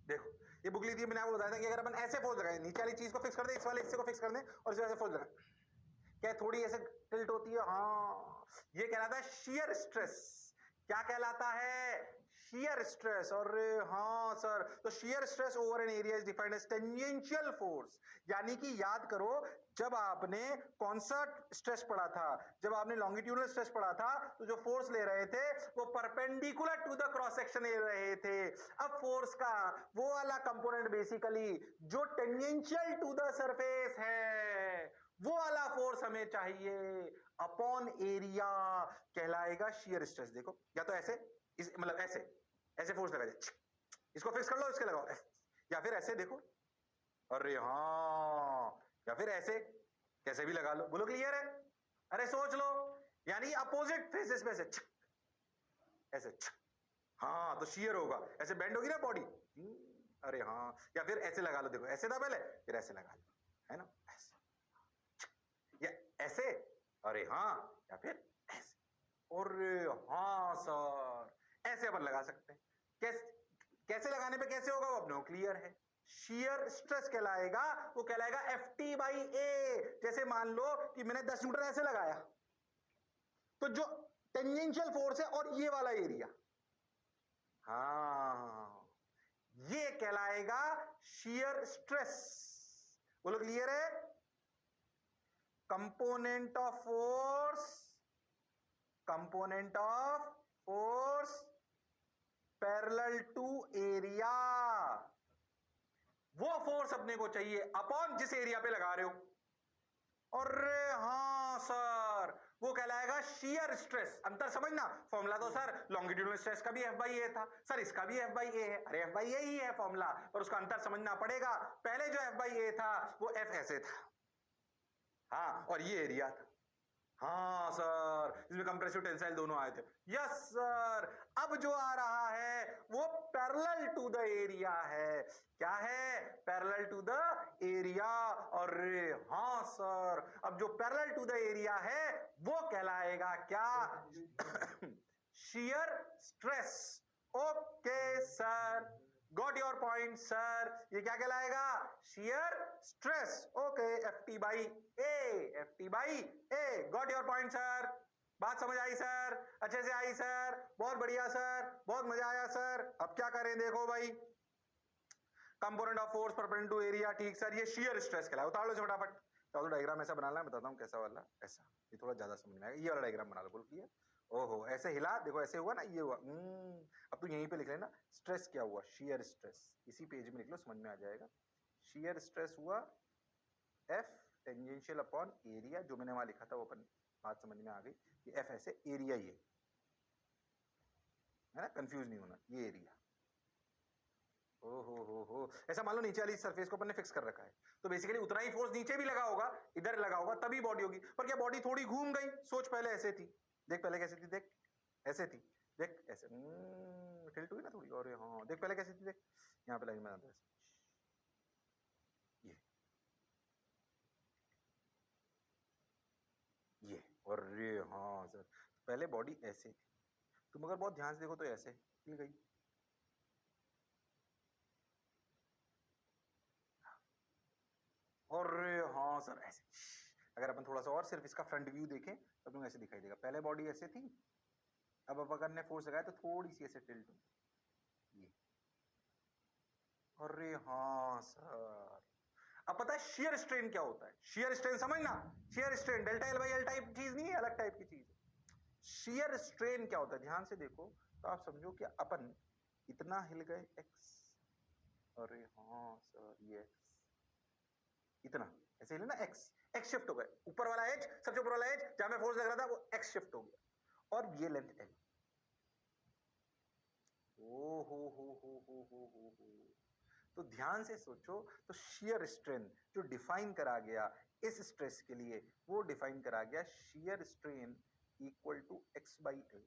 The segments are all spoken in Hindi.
देखो ये बुक ली थी, मैंने आपको बताया था कि अगर अपन ऐसे फोर्स लगाए, नीचे वाली चीज को फिक्स कर दे, इस वाले हिस्से को फिक्स कर दे और इस वजह से फोर्स लगाए, क्या थोड़ी ऐसे टिल्ट होती है, हाँ, ये कहलाता है शियर स्ट्रेस। क्या कहलाता है? Shear stress. और हाँ सर, तो shear stress over an area is defined as tangential force. यानी कि याद करो, जब आपने कौन सा स्ट्रेस पढ़ा था, जब आपने लॉन्गिट्यूडनल स्ट्रेस पढ़ा था, तो जो फोर्स ले रहे थे वो perpendicular to the cross section ले रहे थे। अब फोर्स का वो वाला कंपोनेंट बेसिकली जो टेंजेंशियल टू द सरफेस है, वो वाला फोर्स हमें चाहिए अपॉन एरिया, कहलाएगा शियर स्ट्रेस। देखो या तो ऐसे, मतलब ऐसे ऐसे फोर्स लगा जाए, इसको फिक्स कर लो, इसके लगाओ, या फिर ऐसे देखो, अरे हाँ, या फिर ऐसे, कैसे भी लगा लो। बोलो क्लियर है? अरे सोच लो, यानी अपोजिट फेसेस में से ऐसे, हाँ तो शियर होगा, ऐसे बेंड होगी ना बॉडी, अरे हाँ, या फिर ऐसे लगा लो, देखो ऐसे था पहले, फिर ऐसे लगा लो, है ना, ऐसे या ऐसे, अरे हाँ, या फिर ऐसे, और हाँ सर, ऐसे अपन लगा सकते हैं। कैसे कैसे लगाने पे कैसे होगा वो अपने को क्लियर है। शियर स्ट्रेस कहलाएगा, वो कहलाएगा FT/A। जैसे मान लो कि मैंने 10 न्यूटन ऐसे लगाया, तो जो टेंजेंशियल फोर्स है और ये वाला एरिया, हाँ, ये कहलाएगा शियर स्ट्रेस। बोलो क्लियर है? Component of force, component of force parallel to area, वो फोर्स अपने को चाहिए अपॉन जिस एरिया पे लगा रहे हो। और हाँ सर, वो कहलाएगा शियर स्ट्रेस। अंतर समझना, फॉर्मूला तो सर लॉन्गिट्यूडनल स्ट्रेस का भी F/A था, सर इसका भी F/A है। अरे F/A ही है फॉर्मूला, पर उसका अंतर समझना पड़ेगा। पहले जो F/A था वो F ऐसे था, हाँ, और ये एरिया था, हाँ सर, इसमें कंप्रेसिव टेंसाइल दोनों आए थे। यस सर, अब जो आ रहा है वो पैरेलल टू द एरिया है। क्या है? Parallel to the area. और हाँ सर, अब जो पैरेलल टू द एरिया है वो कहलाएगा क्या? Shear stress. Okay sir, got your point sir. ये क्या कहलाएगा? Shear stress. Okay, FT/A, FT/A, got your point sir. बात समझ आई सर? अच्छे से आई सर? बहुत बढ़िया सर, बहुत मजा आया सर। अब क्या करें, देखो भाई, component of force perpendicular to area, ठीक सर, ये शियर स्ट्रेस कहलाएगा। उतार लो फटाफट। चलो डायग्राम ऐसा बनाना है, बताता हूँ कैसा वाला, ऐसा, ये थोड़ा ज्यादा समझ में आएगा। ये वाला डायग्राम बना लो, बोल क्लियर। ओहो, ऐसे हिला, देखो ऐसे हुआ ना, ये हुआ। अब तू यहीं पे लिख लेना, स्ट्रेस क्या हुआ? Shear stress. इसी पेज में लिख लो, समझ में आ जाएगा। शियर स्ट्रेस हुआ F टेंजेंशियल अपॉन एरिया, जो मैंने वहां लिखा था वो अपन बात समझ में आ गई कि F ऐसे, एरिया ये है ना, कंफ्यूज नहीं होना, ये एरिया। हो, ऐसा मान लो नीचे वाली सरफेस को अपन ने फिक्स कर रखा है, तो बेसिकली उतना ही फोर्स नीचे भी लगा होगा, इधर लगा होगा, तभी बॉडी होगी। पर क्या बॉडी थोड़ी घूम गई? सोच, पहले ऐसे थी, देख पहले कैसे थी, देख ऐसे थी, देख ऐसे, टिल्ट हुई ना थोड़ी, और हाँ देख पहले कैसे थी, देख यहाँ पे लाइन बना दो ऐसे, ये और हाँ सर, पहले बॉडी ऐसे थी, तुम अगर बहुत ध्यान से देखो तो ऐसे हिल गई, और हाँ सर ऐसे। अगर अपन थोड़ा सा और सिर्फ इसका फ्रंट व्यू देखें तो तुम्हें ऐसे दिखाई देगा, पहले बॉडी ऐसे थी, अब अपन ने फोर्स लगाया तो थोड़ी सी ऐसे टिल्ट हुई, ये, अरे हाँ सर। अब पता है शियर स्ट्रेन क्या होता है? शियर स्ट्रेन समझना, शियर स्ट्रेन ΔL/L टाइप चीज नहीं है, अलग टाइप की चीज है। शियर स्ट्रेन क्या होता है, ध्यान से देखो तो आप समझो कि अपन इतना हिल गए एक्स, अरे हाँ सर ये एक्स, इतना ऐसे हिले ना, एक्स, एक्स शिफ्ट हो गए, ऊपर वाला एज, सबसे ऊपर वाला एज जहां में फोर्स लग रहा था वो एक्स शिफ्ट हो गया, और ये लेंथ एल। ओ हो। तो ध्यान से सोचो, तो शियर स्ट्रेन जो डिफाइन करा गया इस स्ट्रेस के लिए, वो डिफाइन करा गया shear strain equal to x/L।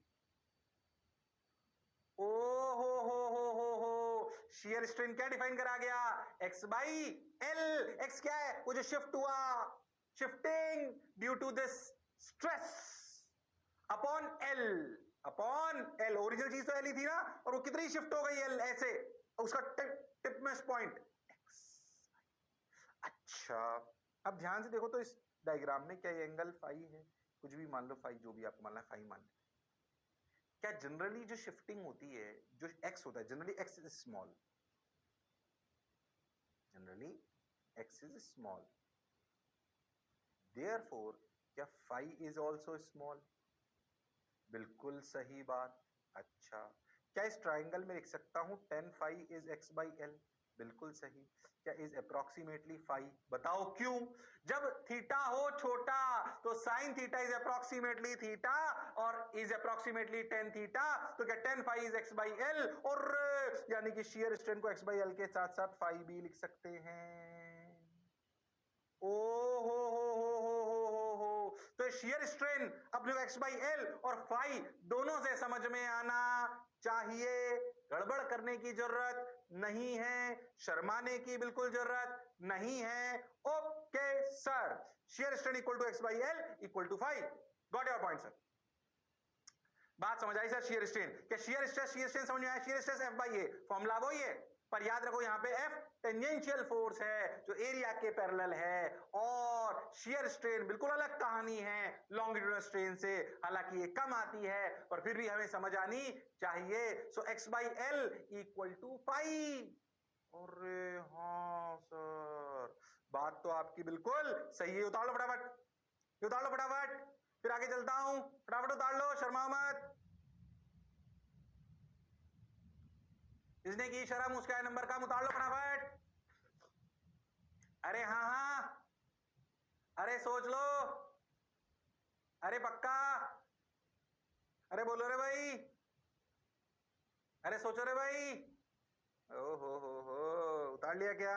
ओ हो, शियर स्ट्रेन क्या डिफाइन करा गया? x/L। x क्या है? वो जो शिफ्ट हुआ, shifting due to this stress upon L, upon L। Original चीज तो L ही थी ना, और वो कितनी शिफ्ट हो गई L ऐसे, उसका टिप लिटमस पॉइंट एक्स। अच्छा, अब ध्यान से देखो तो इस डायग्राम में क्या ये एंगल फाई है? कुछ भी मान लो, फाई, जो भी आपको मानना है फाई मान लो। क्या जनरली जो शिफ्टिंग होती है, जो एक्स होता है, generally x is small, generally x is small, therefore क्या फाई इज ऑल्सो स्मॉल? बिल्कुल सही बात। अच्छा, क्या इस ट्राइंगल में लिख सकता हूं tan phi is X by L? बिल्कुल सही। क्या इज अप्रोक्सीमेटली फाई? बताओ क्यों? जब थीटा हो छोटा तो sine theta is approximately theta और इज अप्रोक्सीमेटली टेन थीटा, तो क्या tan phi is X by L, और यानी कि शियर स्ट्रेन को एक्स बाई एल के साथ साथ फाई भी लिख सकते हैं। ओ हो, तो शियर स्ट्रेन अपने एक्स बाई एल और फाई दोनों से समझ में आना चाहिए। गड़बड़ करने की जरूरत नहीं है, शर्माने की बिल्कुल जरूरत नहीं है। Okay sir, shear strain equal to X by L equal to phi. Got your point sir? बात समझ आई सर? शियर स्ट्रेन, क्या शियर स्ट्रेन समझ में आया? Shear stress F by A, formula वही है, पर याद रखो यहां पे एफ टेंजेंशियल फोर्स है जो एरिया के पैरेलल है, और शियर स्ट्रेन बिल्कुल अलग कहानी है लॉन्गिट्यूडनल स्ट्रेन से। हालांकि ये कम आती है पर फिर भी हमें समझ आनी चाहिए। So x by L equal to pi. अरे हाँ सर, बात तो आपकी बिल्कुल सही है। उतार लो फटाफट, उतार लो फटाफट, फिर आगे चलता हूं। फटाफट उतार लो, शर्मा मत। जिसने की शर्म उसका है नंबर का, उतार लो फटाफट। अरे हाँ हाँ, अरे सोच लो, अरे पक्का, अरे बोलो रे भाई, अरे सोचो रे भाई। ओ हो, उतार लिया क्या?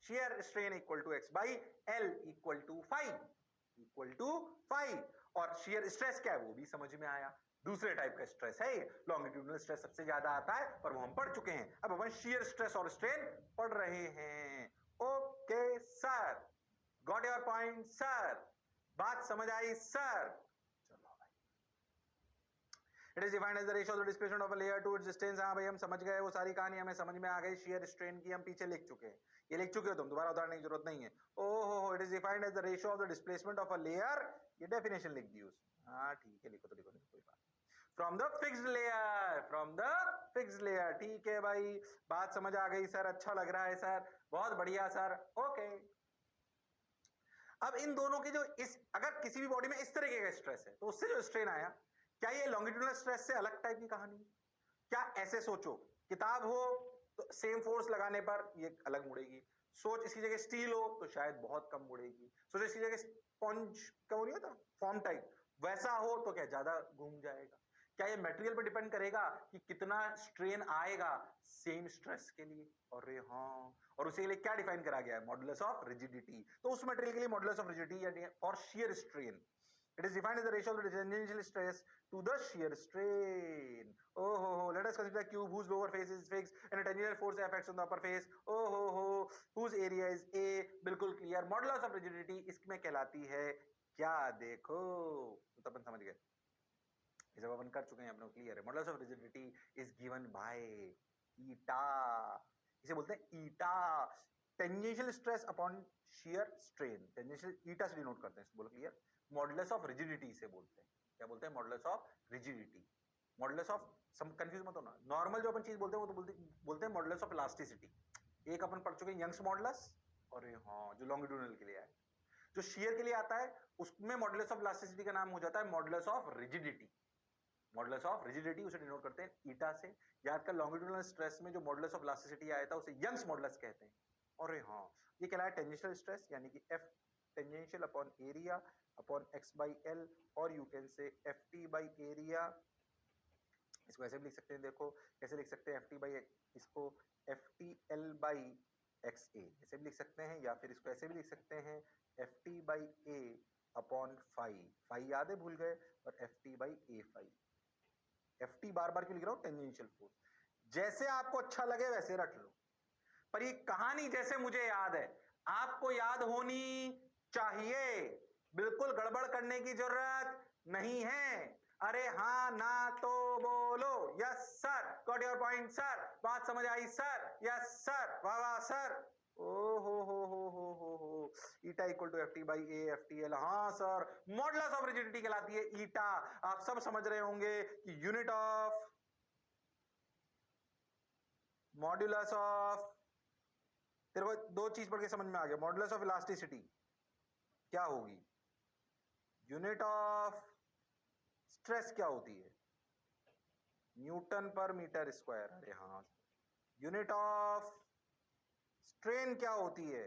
Shear strain equal to X by L equal to phi, equal to phi. और शियर स्ट्रेस क्या है वो भी समझ में आया। दूसरे टाइप का स्ट्रेस है ये, लॉन्गिट्यूडनल स्ट्रेस सबसे ज्यादा आता है पर वो हम पढ़ चुके हैं। अब अपन शियर स्ट्रेस और स्ट्रेन पढ़ रहे हैं। Okay sir, got your point sir? बात समझ आई सर? चलो भाई, it is defined as the ratio of the displacement of a layer to its distance. हाँ भाई, हम समझ गए, वो सारी कहानी हमें समझ में आ गई। शियर स्ट्रेन की हम पीछे लिख चुके हैं, ये लिख चुके हो तुम, दोबारा उतारने की जरूरत नहीं है। ओहो, it is defined as the ratio of the displacement of a layer, ये डेफिनेशन लिख दी उसमें। हाँ ठीक है, लिखो तो लिखो, कोई बात। From the fixed layer, from the fixed layer, ठीक है भाई, बात समझ आ गई सर, अच्छा लग रहा है सर, बहुत बढ़िया सर। ओके, अब इन दोनों की जो इस, अगर किसी भी बॉडी में इस तरीके का स्ट्रेस है तो उससे जो स्ट्रेन आया, क्या ये लॉन्गिट्यूडनल स्ट्रेस से अलग टाइप की कहानी? क्या ऐसे सोचो, किताब हो तो सेम फोर्स लगाने पर ये अलग मुड़ेगी, सोच इसकी जगह स्टील हो तो शायद बहुत कम मुड़ेगी, सोचो इसकी जगह स्पॉन्ज क्या नहीं होता फॉर्म टाइप, वैसा हो तो क्या ज्यादा घूम जाएगा। क्या ये मटेरियल पर डिपेंड करेगा कि कितना स्ट्रेन आएगा सेम स्ट्रेस के लिए? अरे हाँ, और उसी के लिए क्या डिफाइन करा गया है? Modulus of rigidity. तो उस मटेरियल के लिए modulus of rigidity for shear strain, it is defined as the ratio of the tangential stress to the shear strain. Let us consider a cube whose lower face is fixed and a tangential force acts on the upper face. Whose area is A. बिल्कुल क्लियर। मॉडुलस ऑफ रिजिडिटी इसमें कहलाती है क्या? देखो तो अपन समझ गए, ये सब अपन कर चुके हैं, अपने क्लियर है। Modulus of rigidity is given by eta, इसे बोलते हैं eta, tangential stress upon shear strain. Tangential eta से डिनोट करते हैं, बोलो क्लियर। मॉडुलस ऑफ रिजिडिटी से बोलते हैं, क्या बोलते हैं? Modulus of rigidity. Modulus of, सम कंफ्यूज मत होना, नॉर्मल जो अपन चीज बोलते हैं वो तो बोलते हैं मॉडुलस ऑफ इलास्टिसिटी। एक अपन पढ़ चुके हैं यंग्स मॉडुलस, और हाँ जो लॉन्गिट्यूडनल के लिए है। जो शियर के लिए आता है उसमें मॉडुलस ऑफ इलास्टिसिटी का नाम हो जाता है modulus of rigidity. Modulus of rigidity उसे डिनोट करते हैं ईटा से। याद कर, लॉन्गिट्यूडनल स्ट्रेस में जो मॉडुलस ऑफ इलास्टिसिटी आया था उसे यंग्स मॉडुलस कहते हैं। और हाँ, ये कहलाया टेंजेंशियल स्ट्रेस, यानी कि F tangential upon area upon x by L, और you can say F T by area. इसको ऐसे भी लिख सकते हैं, देखो कैसे लिख सकते हैं एफ टी बाई, इसको F T L by x A ऐसे भी लिख सकते हैं, या फिर इसको ऐसे भी लिख सकते हैं F T by A upon phi, phi याद है भूल गए, और F T by A phi. F T बार बार क्यों लिख रहा हूं? टेंजेंशियल फोर्स, जैसे आपको अच्छा लगे वैसे रख लो, पर ये कहानी जैसे मुझे याद है आपको याद होनी चाहिए, बिल्कुल गड़बड़ करने की जरूरत नहीं है। अरे हाँ ना तो बोलो। Yes sir, got your point sir, बात समझ आई सर, यस सर, वाह वाह सर। ओ हो eta equal to F T by A F T L. हाँ सर, मॉडुलस ऑफ रिजिडिटी कहलाती है ईटा। आप सब समझ रहे होंगे कि यूनिट ऑफ मॉड्यूलस ऑफ, तेरे को दो चीज पढ़ के समझ में आ गया, मॉडुलस ऑफ इलास्टिसिटी क्या होगी, यूनिट ऑफ स्ट्रेस क्या होती है, न्यूटन पर मीटर स्क्वायर। अरे हाँ, यूनिट ऑफ स्ट्रेन क्या होती है,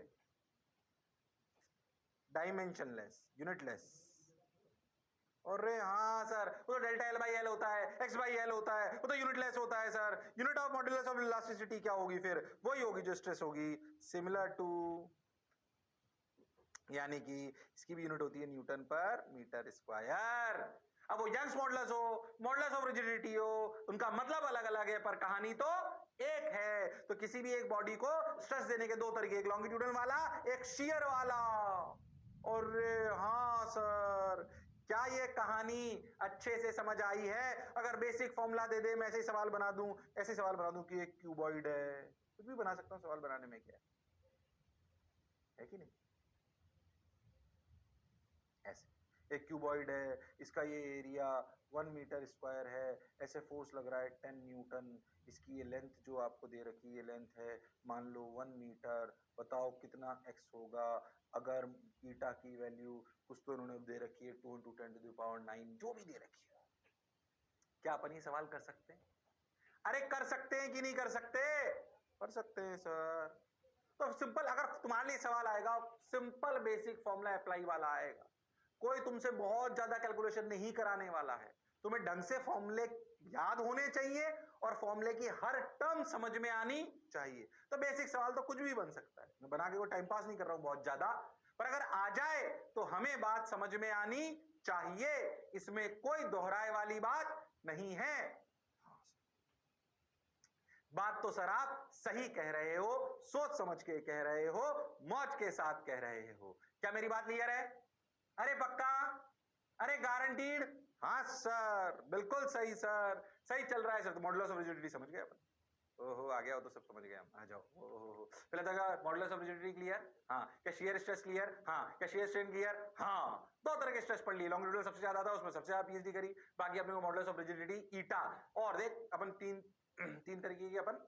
डायमेंशनलेस, यूनिटलेस। अरे हाँ सर, वो तो डेल्टा एल बाई एल होता है, एक्स बाई एल होता है, वो तो यूनिटलेस होता है sir. Unit of modulus of elasticity क्या होगी, फिर वही होगी जो स्ट्रेस होगी, सिमिलर टू, यानी कि इसकी भी यूनिट होती है न्यूटन पर मीटर स्क्वायर। अब वो यंग्स मॉडुलस हो, मॉडुलस ऑफ रिजिडिटी हो, उनका मतलब अलग अलग है पर कहानी तो एक है। तो किसी भी एक बॉडी को स्ट्रेस देने के दो तरीके, एक लॉन्गिट्यूडल वाला, एक शियर वाला। और हाँ सर, क्या ये कहानी अच्छे से समझ आई है? अगर बेसिक फॉर्मूला दे दे, मैं ऐसे ही सवाल बना दूं, ऐसे सवाल बना दूं कि एक क्यूबॉइड है, कुछ भी बना सकता हूं सवाल बनाने में, क्या है कि नहीं? ऐसे एक क्यूबॉइड है, इसका ये एरिया 1 मीटर स्क्वायर है, ऐसे फोर्स लग रहा है 10 न्यूटन, इसकी ये लेंथ जो आपको दे रखी है लेंथ है मान लो 1 मीटर, बताओ कितना एक्स होगा अगर ईटा की वैल्यू कुछ तो इन्होंने दे रखी है 2 × 10⁹ जो भी दे रखी है। क्या अपन ये सवाल कर सकते हैं? अरे कर सकते हैं कि नहीं कर सकते? कर सकते हैं सर। तो सिंपल, अगर तुम्हारे लिए सवाल आएगा सिंपल बेसिक फॉर्मूला अप्लाई वाला आएगा, कोई तुमसे बहुत ज्यादा कैलकुलेशन नहीं कराने वाला है, तुम्हें ढंग से फॉर्मूले याद होने चाहिए और फॉर्मूले की हर टर्म समझ में आनी चाहिए। तो बेसिक सवाल तो कुछ भी बन सकता है, मैं बना के कोई टाइम पास नहीं कर रहा हूं बहुत ज्यादा, पर अगर आ जाए तो हमें बात समझ में आनी चाहिए, इसमें कोई दोहराए वाली बात नहीं है। बात तो सर आप सही कह रहे हो, सोच समझ के कह रहे हो, मौज के साथ कह रहे हो। क्या मेरी बात क्लियर है? अरे पक्का? अरे गारंटीड? हाँ सर, बिल्कुल सही सर, सही चल रहा है सर। तो मॉडुलस ऑफ रिजिडिटी समझ गए अपन? ओहो, आ गया हो तो सब समझ गए हम, आ जाओ। ओहो, पहले तक मॉडुलस ऑफ रिजिडिटी क्लियर? हाँ। क्या शियर स्ट्रेस क्लियर? हाँ। क्या शियर स्ट्रेन क्लियर? हाँ। दो तरह के स्ट्रेस पढ़ लिए, लॉन्गिट्यूडल सबसे ज्यादा था, उसमें सबसे ज्यादा पीएचडी करी, बाकी अपने को मॉडुलस ऑफ रिजिडिटी ईटा, और देख अपन तीन तीन तरीके की अपन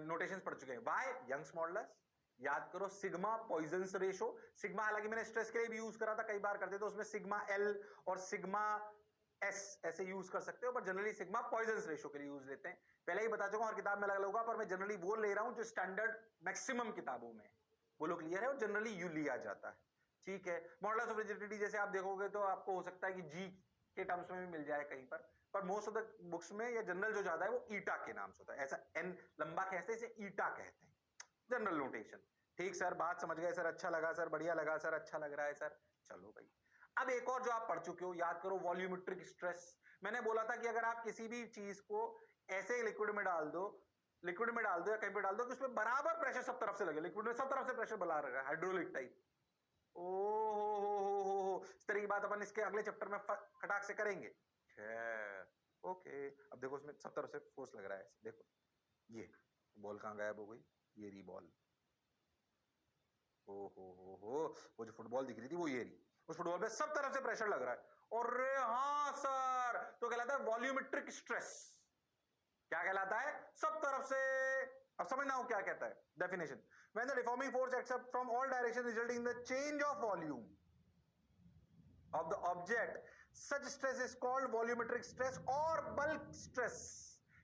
नोटेशंस पढ़ चुके हैं। वाई यंग्स मॉडुलस, याद करो सिग्मा पॉइजन्स रेशो, सिग्मा हालांकि मैंने स्ट्रेस के लिए भी यूज करा था, कई बार करते तो उसमें सिग्मा एल और सिग्मा एस ऐसे यूज कर सकते हो, पर जनरली सिग्मा पॉइजन्स रेशो के लिए यूज लेते हैं। पहले ही बता चुका हूं, हर किताब में अलग अलग होगा, पर मैं जनरली वो ले रहा हूं जो स्टैंडर्ड मैक्सिमम किताबों में वो लोग क्लियर है और जनरली यू लिया जाता है। ठीक है, मॉडुलस ऑफ रिजिडिटी जैसे आप देखोगे तो आपको हो सकता है कि जी के टर्म्स में भी मिल जाए कहीं पर मोस्ट ऑफ द बुक्स में या जनरल जो ज्यादा है वो ईटा के नाम से होता है, ऐसा एन लंबा कहते हैं, इसे ईटा कहते हैं, जनरल नोटेशन। ठीक सर, बात समझ गए सर, अच्छा लगा सर, बढ़िया लगा सर, अच्छा लग रहा है सर। चलो भाई, अब एक और जो आप पढ़ चुके हो, याद करो वॉल्यूमेट्रिक स्ट्रेस। मैंने बोला था कि अगर आप किसी भी चीज को ऐसे लिक्विड में डाल दो, लिक्विड में डाल दो या कहीं पे डाल दो कि उसमें बराबर प्रेशर सब तरफ से लगे, लिक्विड में सब तरफ से प्रेशर बना रहा है, हाइड्रोलिक टाइप। ओ हो, इस तरह की बात अपन इसके अगले चैप्टर में खटाक से करेंगे। खैर, ओके, अब देखो उसमें सब तरफ से फोर्स लग रहा है, देखो ये बॉल कहां गायब हो गई, ये रही बॉल। ओ हो, वो जो फुटबॉल दिख रही थी वो ये रही, उस फुटबॉल पे सब तरफ से प्रेशर लग रहा है। और हाँ सर, तो कहलाता है वॉल्यूमेट्रिक स्ट्रेस। क्या कहलाता है? सब तरफ से। अब समझना हो क्या कहता है definition, when the deforming force acts from all direction resulting in the change of volume of the object, such stress is called volumetric stress or bulk stress।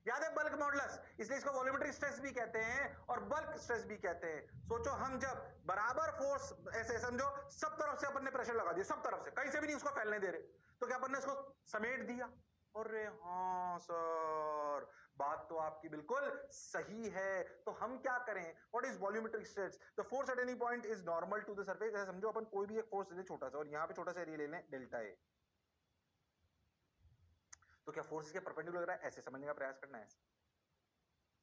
याद है बल्क मॉडुलस, इसलिए इसको वॉल्यूमेट्रिक स्ट्रेस भी कहते हैं और बल्क स्ट्रेस भी कहते हैं। सोचो हम जब बराबर फोर्स, ऐसे समझो सब तरफ से अपन ने प्रेशर लगा दिया, सब तरफ से, कहीं से भी नहीं उसको फैलने दे रहे, तो क्या अपन ने इसको समेट दिया? अरे हाँ सर, बात तो आपकी बिल्कुल सही है। तो हम क्या करें? What is volumetric stress? The force at any point is normal to the surface. ऐसे समझो अपन कोई भी एक फोर्स ले छोटा सा, और यहां पे छोटा सा एरिया ले लें डेल्टा ए, तो क्या फोर्स इसके परपेंडिकुलर लग रहा है? ऐसे समझने का प्रयास करना है,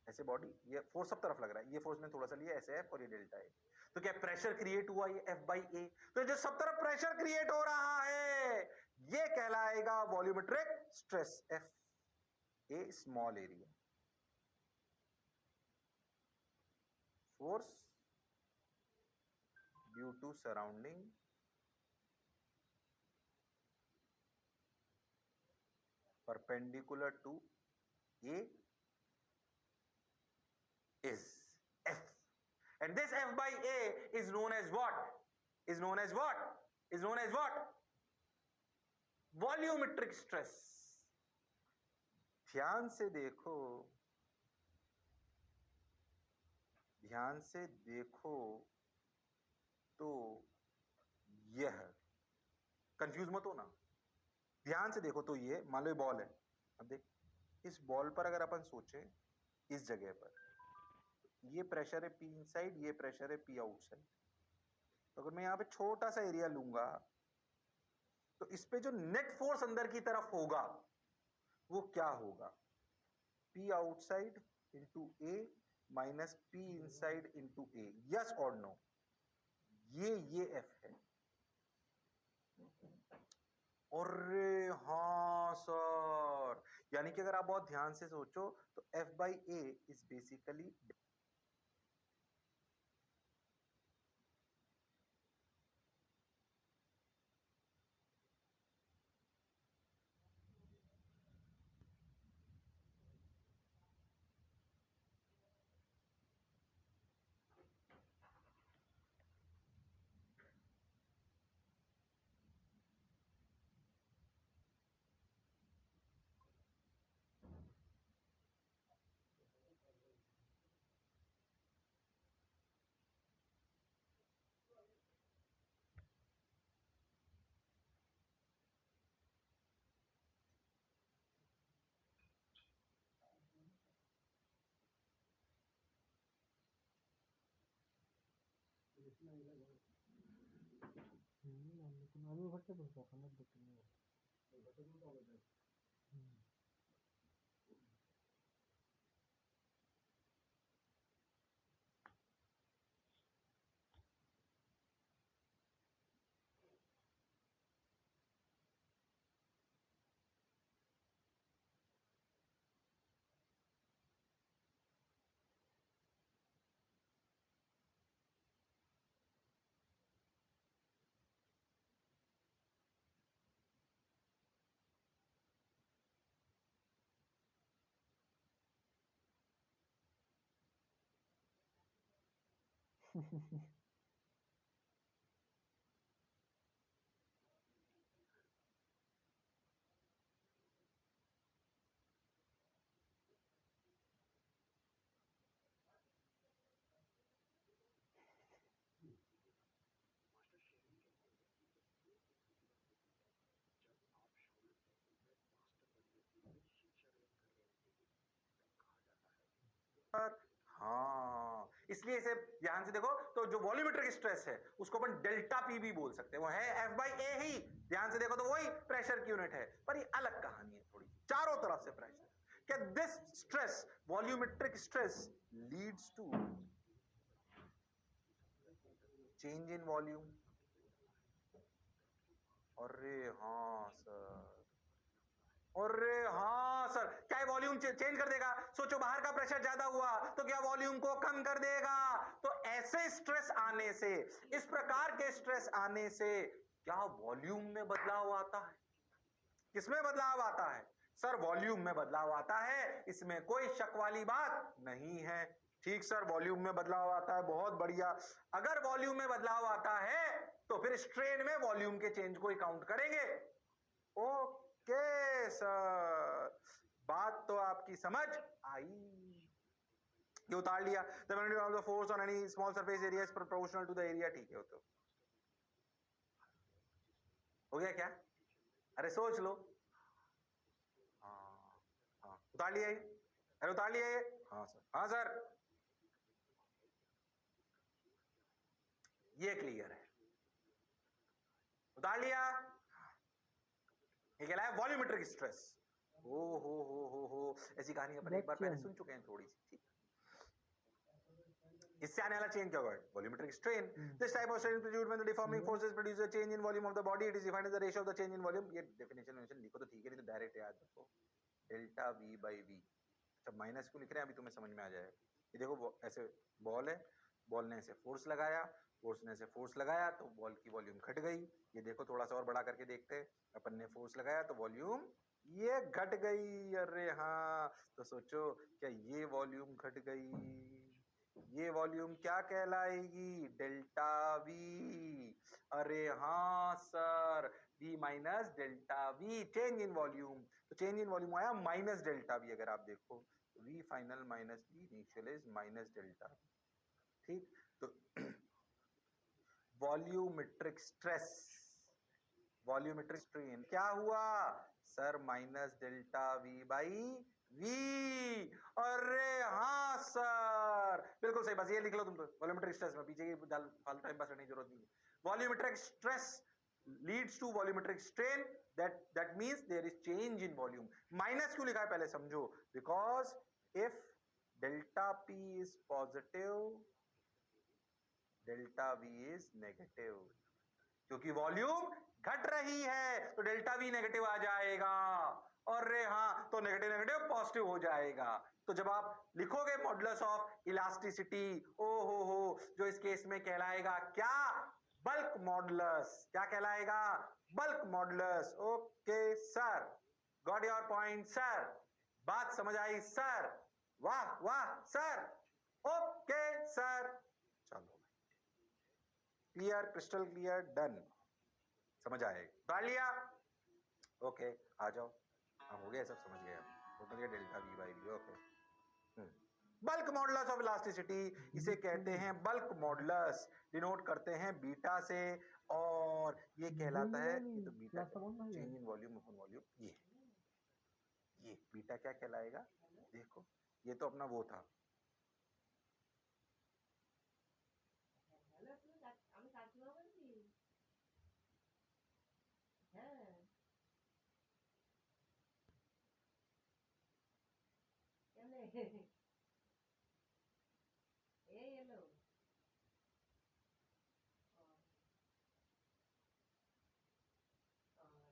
ऐसे बॉडी, ये फोर्स सब तरफ लग रहा है, ये फोर्स ने थोड़ा सा लिया ऐसे एफ और ये डेल्टा ए, तो क्या प्रेशर क्रिएट हुआ ये एफ बाई ए। तो जो सब तरफ प्रेशर क्रिएट हो रहा है ये कहलाएगा volumetric stress F, a small area, force due to surrounding perpendicular to A is F, and this F by A is known as what? Is known as what? Is known as what? Volumetric stress. ध्यान से देखो, ध्यान से देखो तो यह, कंफ्यूज मत हो ना, ध्यान से देखो तो ये मान लो ये बॉल है, अब देख इस बॉल पर अगर अपन सोचे इस जगह पर, ये प्रेशर है पी इनसाइड, ये प्रेशर है पी आउटसाइड, तो अगर मैं यहां पे छोटा सा एरिया लूंगा तो इस पे जो नेट फोर्स अंदर की तरफ होगा वो क्या होगा? पी आउटसाइड इंटू ए माइनस पी इनसाइड इंटू ए, यस और नो? ये एफ है। अरे हाँ सर, यानी कि अगर आप बहुत ध्यान से सोचो तो F by A is basically हाँ, इसलिए इसे ध्यान से देखो तो जो वॉल्यूमेट्रिक स्ट्रेस है उसको अपन डेल्टा पी भी बोल सकते हैं, वो है एफ बाई ए ही। ध्यान से देखो तो वही प्रेशर की यूनिट है, पर ये अलग कहानी है थोड़ी, चारों तरफ से प्रेशर। क्या this stress, volumetric stress, leads to change in volume? अरे हाँ सर, अरे हाँ सर, क्या वॉल्यूम चेंज कर देगा? सोचो बाहर का प्रेशर ज्यादा हुआ तो क्या वॉल्यूम को कम कर देगा? तो ऐसे स्ट्रेस आने से, इस प्रकार के स्ट्रेस आने से क्या वॉल्यूम में बदलाव आता है? किसमें बदलाव आता है? सर वॉल्यूम में बदलाव आता है, इसमें कोई शक वाली बात नहीं है। ठीक सर, वॉल्यूम में बदलाव आता है, बहुत बढ़िया। अगर वॉल्यूम में बदलाव आता है तो फिर स्ट्रेन में वॉल्यूम के चेंज को ही काउंट करेंगे। ओके सर, बात तो आपकी समझ आई। ये उतार लिया, the magnitude of the force on any small surface area is proportional to the area. ठीक है, तो हो गया क्या? अरे सोच लो। हाँ हाँ, उतार लिया ये, अरे उतार लिया ये। हाँ सर, हाँ सर, ये क्लियर है, उतार लिया। ये कहलाया वॉल्यूमेट्रिक स्ट्रेस। हो, ऐसी कहानी अपन एक बार पहले सुन चुके हैं थोड़ी सी। ठीक, इससे आने वाला चेंज क्या होगा? Volumetric strain. This type of strain produced when the deforming forces produce a change in volume of the body. It is defined as the ratio of the change in volume. ये डेफिनेशन मेंशन लिखो तो ठीक है, नहीं तो डायरेक्ट याद रखो डेल्टा वी बाई वी. अच्छा माइनस क्यों लिख रहे हैं अभी तुम्हें समझ में आ जाएगा. ये देखो ऐसे बॉल है, बॉल ने ऐसे फोर्स लगाया, फोर्स ने ऐसे फोर्स लगाया तो बॉल की वॉल्यूम घट गई. ये देखो थोड़ा सा और बड़ा करके देखते हैं. अपन ने फोर्स लगाया तो वॉल्यूम ये घट गई. अरे हाँ, तो सोचो क्या ये वॉल्यूम घट गई? ये वॉल्यूम क्या कहलाएगी? Delta V. अरे हाँ sir, V minus delta V, change in volume. तो चेंज इन वॉल्यूम आया माइनस डेल्टा वी. अगर आप देखो V final minus V initial is minus delta V. ठीक, तो वॉल्यूमेट्रिक स्ट्रेस, वॉल्यूमेट्रिक स्ट्रेन क्या हुआ sir? Minus delta V by V. अरे हाँ सर, बिल्कुल सही. बस ये लिख लो तुम तो वॉल्यूमेट्रिक स्ट्रेस में, पीछे की फालतू टाइम पास करने की जरूरत नहीं है. Volumetric stress leads to volumetric strain. That means there is change in volume. Minus क्यों लिखा है पहले समझो. because if delta p is positive, delta v is negative. क्योंकि वॉल्यूम घट रही है तो डेल्टा वी नेगेटिव आ जाएगा. और रे हाँ, तो नेगेटिव नेगेटिव पॉजिटिव हो जाएगा. तो जब आप लिखोगे मॉडुलस ऑफ इलास्टिसिटी, ओ हो, जो इस केस में कहलाएगा क्या? Bulk modulus. क्या कहलाएगा? Bulk modulus. Okay sir, got your point sir. बात समझ आई सर? वाह वाह सर. Okay sir. चलो क्लियर, क्रिस्टल क्लियर, डन. समझ आएगा? पढ़ लिया? ओके आ जाओ. हाँ हो गया सब, समझ गया. समझ गया delta V by V. Okay. Bulk modulus of elasticity, इसे कहते हैं बल्क मॉडुलस. डिनोट करते हैं बीटा से. और ये कहलाता है, ये तो beta change in volume upon volume. ये बीटा क्या कहलाएगा? देखो ये तो अपना वो था.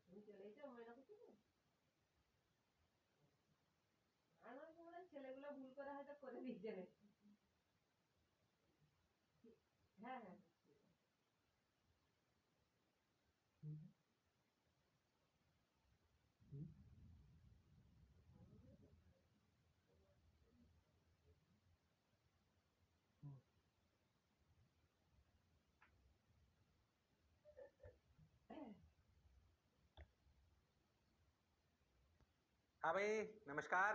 তুমি চলে যাও মনে রাখো তো। আমার মনে হয় ছেলেগুলো ভুল করে হয়তো করে দিচ্ছে না। হ্যাঁ হ্যাঁ हाँ भाई नमस्कार.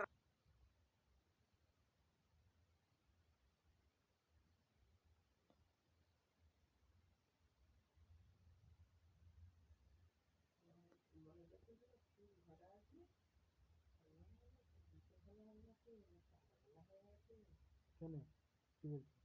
চলো ঠিক আছে।